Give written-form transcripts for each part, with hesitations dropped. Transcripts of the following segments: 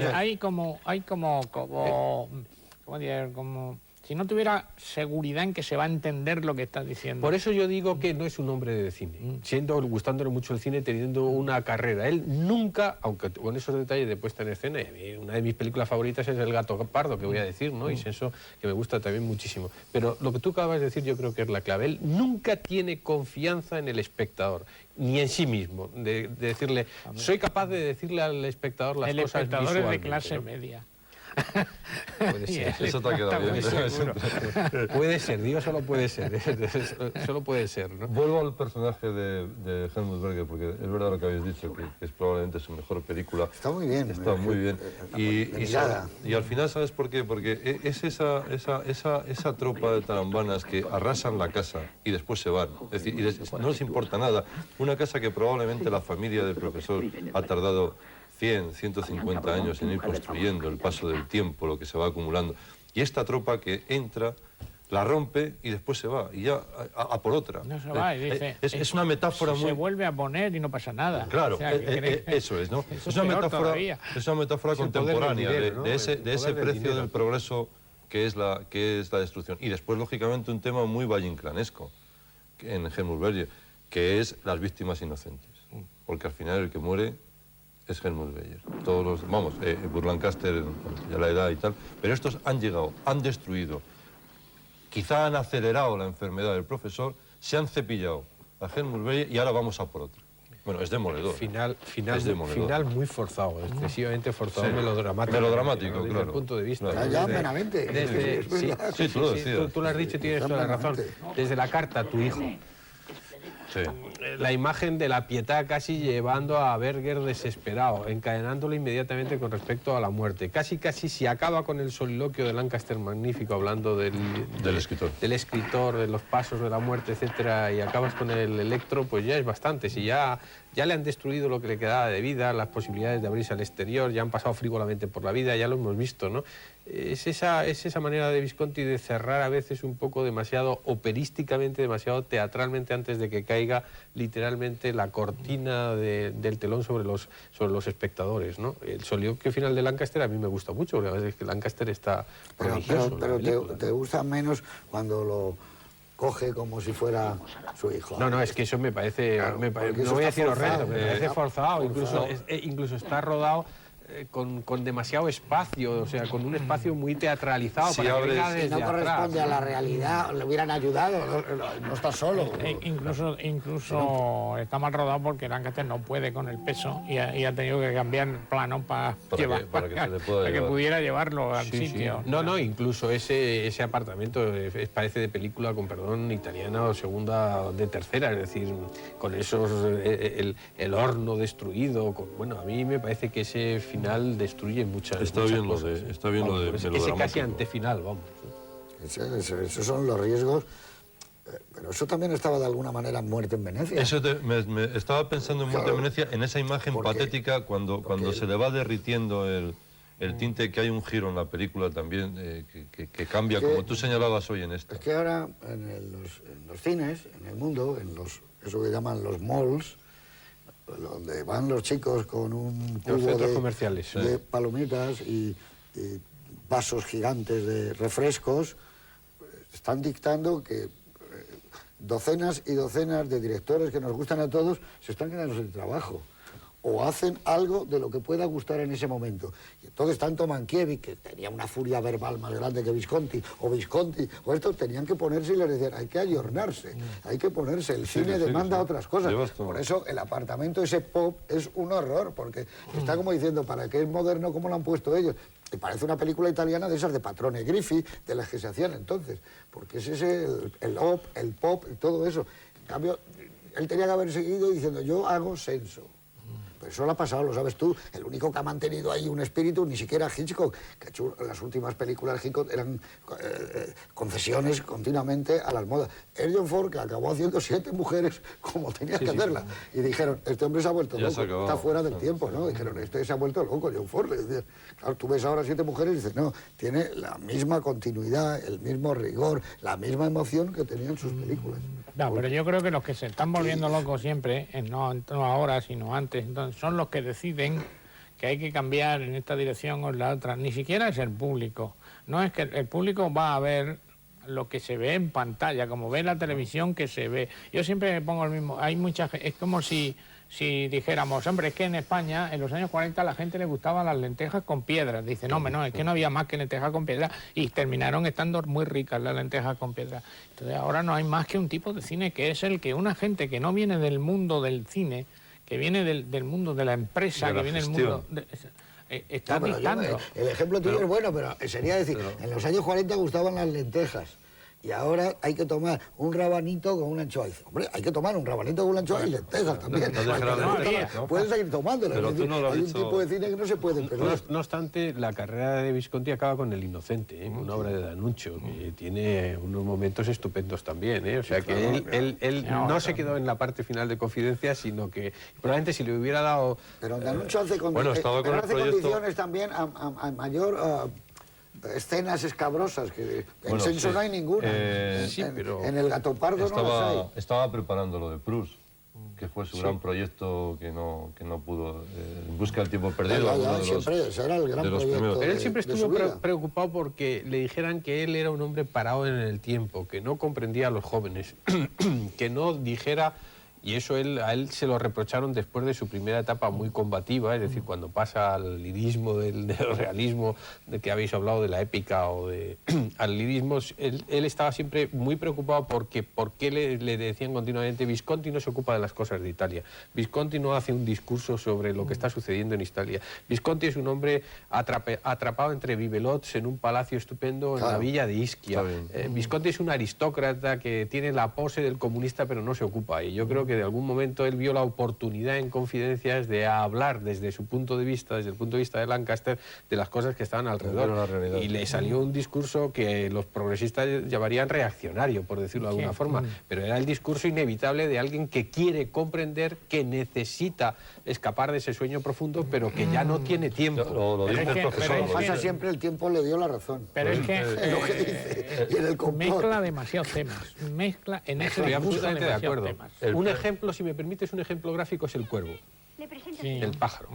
cosas. Como si no tuviera seguridad en que se va a entender lo que estás diciendo. Por eso yo digo que no es un hombre de cine, gustándole mucho el cine, teniendo una carrera. Él nunca, aunque con esos detalles de puesta en escena, una de mis películas favoritas es El gato pardo, que voy a decir, ¿no? Y es eso que me gusta también muchísimo. Pero lo que tú acabas de decir yo creo que es la clave. Él nunca tiene confianza en el espectador, ni en sí mismo, de decirle, soy capaz de decirle al espectador las cosas visualmente. El espectador es de clase media. Puede ser. Eso te ha quedado bien. Puede ser, digo, solo puede ser. Solo puede ser, ¿no? Vuelvo al personaje de Helmut Berger, porque es verdad lo que habéis dicho, que es probablemente su mejor película. Está muy bien. Está muy bien. Y al final, ¿sabes por qué? Porque es esa tropa de tarambanas que arrasan la casa y después se van. Es decir, no les importa nada. Una casa que probablemente la familia del profesor ha tardado 100, 150 años en ir construyendo, el paso del tiempo, lo que se va acumulando. Y esta tropa que entra, la rompe y después se va, y ya a por otra. No se va, y dice, es una metáfora muy... Se vuelve a poner y no pasa nada. Claro, o sea, eso es, ¿no? Eso es una metáfora contemporánea dinero, ¿no? de ese precio del progreso que es la destrucción. Y después, lógicamente, un tema muy valle-inclanesco en Helmut Berger, que es las víctimas inocentes. Porque al final el que muere es Helmut Berger. Burt Lancaster, ya la edad y tal, pero estos han llegado, han destruido, quizá han acelerado la enfermedad del profesor, se han cepillado a Helmut Berger y ahora vamos a por otro. Bueno, es demoledor. Final muy forzado, excesivamente forzado, sí. Melodramático, desde claro. el punto de vista. Claro. Ya, plenamente. Sí, tú lo decías. Tú lo has dicho y tienes toda la razón. Desde la carta a tu hijo. Sí. La imagen de la Pietà casi llevando a Berger desesperado, encadenándolo inmediatamente con respecto a la muerte. Casi si acaba con el soliloquio de Lancaster magnífico, hablando del escritor, de los pasos de la muerte, etcétera, y acabas con el Electro, pues ya es bastante. Si ya le han destruido lo que le quedaba de vida, las posibilidades de abrirse al exterior, ya han pasado frívolamente por la vida, ya lo hemos visto, ¿no? Es esa manera de Visconti de cerrar a veces un poco demasiado operísticamente, demasiado teatralmente antes de que caiga literalmente la cortina del telón sobre los espectadores, ¿no? El soliloquio final de Lancaster a mí me gusta mucho, porque a veces que Lancaster está prodigioso. Pero te gusta menos cuando lo coge como si fuera su hijo. No, es que eso me parece, Claro, no voy a decir horrendo, me parece forzado, forzado. Incluso está rodado con demasiado espacio, o sea, con un espacio muy teatralizado. Si para que venga Si desde no corresponde atrás, a la realidad, le hubieran ayudado, no está solo. Incluso está mal rodado porque Lancaster no puede con el peso y ha tenido que cambiar plano para que pudiera llevarlo al sitio. Sí. No, incluso ese apartamento parece de película, con perdón, italiana o segunda o de tercera, es decir, con esos el horno destruido, bueno, a mí me parece que ese final destruye muchas cosas. Está bien lo de ese casi antefinal, vamos. Esos son los riesgos, pero eso también estaba de alguna manera en Muerte en Venecia. Me estaba pensando en Muerte en Venecia, en esa imagen patética cuando se le va derritiendo el tinte, que hay un giro en la película también que cambia, como tú señalabas hoy en esta. Es que ahora en los cines, en el mundo, eso que llaman los malls, donde van los chicos con un cubo de palomitas y vasos gigantes de refrescos, están dictando que docenas y docenas de directores que nos gustan a todos se están quedando sin trabajo o hacen algo de lo que pueda gustar en ese momento. Y entonces tanto Mankiewicz, que tenía una furia verbal más grande que Visconti, o estos tenían que ponerse y les decían, hay que ayornarse, hay que ponerse, el cine demanda otras cosas. Por eso el apartamento ese pop es un horror, porque está como diciendo, ¿para qué es moderno como lo han puesto ellos? Y parece una película italiana de esas de Patrone Griffi, de las que se hacían entonces, porque es ese el pop y todo eso. En cambio, él tenía que haber seguido diciendo, yo hago senso. Pero eso lo ha pasado, lo sabes tú. El único que ha mantenido ahí un espíritu, ni siquiera Hitchcock, que ha hecho las últimas películas de Hitchcock eran concesiones continuamente a las modas. John Ford, que acabó haciendo 7 mujeres como tenía que hacerlas. Y dijeron, este hombre se ha vuelto loco, está fuera del tiempo, ¿no? Dijeron, este se ha vuelto loco, John Ford. Claro, tú ves ahora 7 mujeres y dices, no, tiene la misma continuidad, el mismo rigor, la misma emoción que tenían sus películas. No, pero yo creo que los que se están volviendo locos siempre, no ahora, sino antes, entonces, son los que deciden que hay que cambiar en esta dirección o en la otra. Ni siquiera es el público. No es que el público va a ver lo que se ve en pantalla, como ve en la televisión que se ve. Yo siempre me pongo el mismo. Hay mucha gente, es como si dijéramos, hombre, es que en España en los años 40 a la gente le gustaban las lentejas con piedras. Dice, no, hombre, no, es que no había más que lentejas con piedras y terminaron estando muy ricas las lentejas con piedras. Entonces ahora no hay más que un tipo de cine que es el que una gente que no viene del mundo del cine, que viene del mundo de la empresa, que viene del mundo... está dictando. El ejemplo tuyo es bueno, pero sería decir, en los años 40 gustaban las lentejas. Y ahora hay que tomar un rabanito con una anchoa. Hombre, hay que tomar un rabanito con una anchoa y lentejas también. Puedes seguir tomándolas. Hay un tipo de cine que no se puede perder. No obstante, la carrera de Visconti acaba con El Inocente, una obra de D'Annunzio, que tiene unos momentos estupendos también. O sea que él no se quedó en la parte final de Confidencias, sino que probablemente si le hubiera dado... Pero D'Annunzio hace condiciones también a mayor... escenas escabrosas, que en Censo no hay ninguna. En El Gato Pardo no las hay. Estaba preparando lo de Proust, que fue su gran proyecto que no pudo, En busca del tiempo perdido. Ese era el gran proyecto. Pero él siempre estuvo preocupado porque le dijeran que él era un hombre parado en el tiempo, que no comprendía a los jóvenes, que no dijera... Y eso a él se lo reprocharon después de su primera etapa muy combativa, es decir, cuando pasa al lirismo, del realismo, de que habéis hablado, de la épica o al lirismo. Él estaba siempre muy preocupado porque le decían continuamente, Visconti no se ocupa de las cosas de Italia, Visconti no hace un discurso sobre lo que está sucediendo en Italia. Visconti es un hombre atrapado entre bibelots en un palacio estupendo en la villa de Ischia. Visconti es un aristócrata que tiene la pose del comunista pero no se ocupa, y yo creo que de algún momento él vio la oportunidad en Confidencias de hablar desde su punto de vista, desde el punto de vista de Lancaster, de las cosas que estaban alrededor. Y le salió un discurso que los progresistas llamarían reaccionario, por decirlo de alguna forma, pero era el discurso inevitable de alguien que quiere comprender que necesita escapar de ese sueño profundo, pero que ya no tiene tiempo. Lo dice el profesor. Pasa siempre, el tiempo le dio la razón. Pero es que, lo que dice. Y en el mezcla demasiados temas. Mezcla en ese discurso demasiados temas. Un ejemplo, si me permites, un ejemplo gráfico es el cuervo. El pájaro.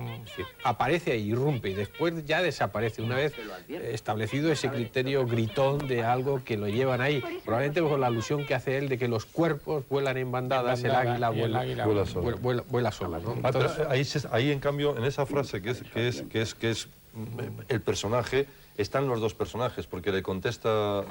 Aparece ahí, irrumpe y después ya desaparece. Una vez establecido ese criterio gritón de algo que lo llevan ahí, probablemente con la alusión que hace él de que los cuerpos vuelan en bandadas, el águila vuela sola. ¿no? Entonces, ahí, en cambio, en esa frase que es el personaje, están los dos personajes, porque le contesta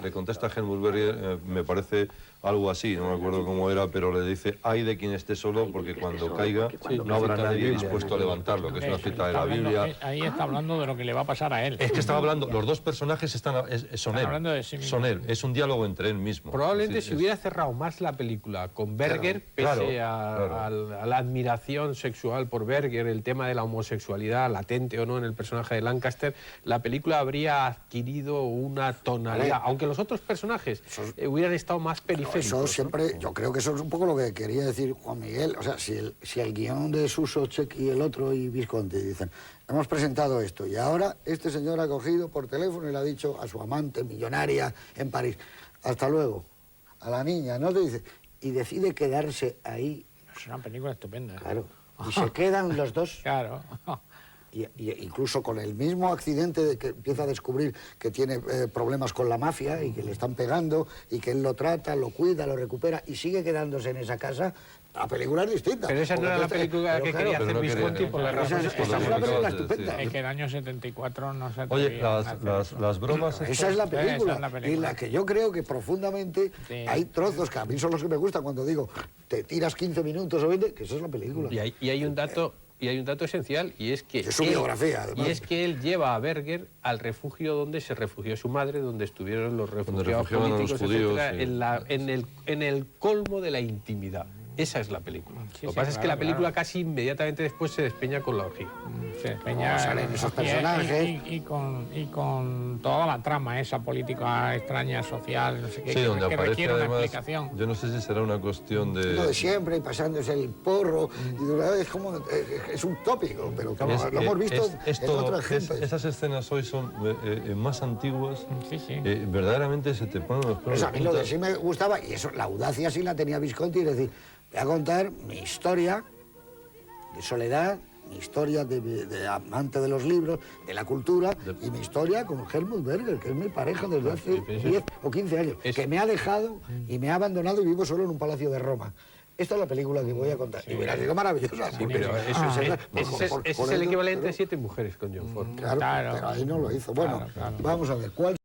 Helmut Berger, me parece algo así, no me acuerdo cómo era, pero le dice, ay de quien esté solo, porque cuando caiga no habrá nadie dispuesto a levantarlo, que es una cita de la Biblia. Ahí está hablando de lo que le va a pasar a él. Es que estaba hablando, los dos personajes son él, son él, es un diálogo entre él mismo. Probablemente si hubiera cerrado más la película con Berger, pese a la admiración sexual por Berger, el tema de la homosexualidad, latente o no en el personaje de Lancaster, la película habría adquirido una tonalidad, aunque los otros personajes hubieran estado más periféricos. Eso siempre, yo creo que eso es un poco lo que quería decir Juan Miguel. O sea, si el guión de Suso, Check y el otro y Visconti dicen, hemos presentado esto y ahora este señor ha cogido por teléfono y le ha dicho a su amante millonaria en París, hasta luego, a la niña, no te dice, y decide quedarse ahí. Es una película estupenda. Claro, y se quedan los dos. Claro. Y incluso con el mismo accidente de que empieza a descubrir que tiene problemas con la mafia y que le están pegando y que él lo trata, lo cuida, lo recupera y sigue quedándose en esa casa, la película es distinta. Pero esa no era la película que quería hacer Visconti por las razones que estamos hablando. Es una película estupenda. Es que el año 74 no se Oye, las bromas... Esa es la película. Y la que yo creo que profundamente hay trozos que a mí son los que me gustan cuando digo, te tiras 15 minutos o 20, que esa es la película. Y hay un dato... Y hay un dato esencial, y es que... Es su biografía, además. Y es que él lleva a Berger al refugio donde se refugió su madre, donde estuvieron los refugiados políticos, judíos, etcétera, en el colmo de la intimidad. Esa es la película. Lo que pasa es que la película casi inmediatamente después se despeña con la orgía. Se despeña salen esos personajes. Y con toda la trama esa política extraña, social, no sé qué, que requiere una explicación. Yo no sé si será una cuestión de... Lo de siempre, y pasándose el porro, y de verdad es como... es un tópico, pero como lo hemos visto en otras ejemplos. Esas escenas hoy son más antiguas. Verdaderamente se te ponen los pelos. Pues a mí lo que sí me gustaba, y eso, la audacia sí la tenía Visconti, es decir, voy a contar mi historia de soledad mi historia de amante de los libros, de la cultura, y mi historia con Helmut Berger, que es mi pareja desde hace 10 o 15 años, que me ha dejado y me ha abandonado y vivo solo en un palacio de Roma. Esta es la película que voy a contar. Y hubiera sido maravillosa. Sí, pero ese es el equivalente a 7 mujeres con John Ford. Claro, pero ahí no lo hizo. Bueno, vamos a ver, ¿cuál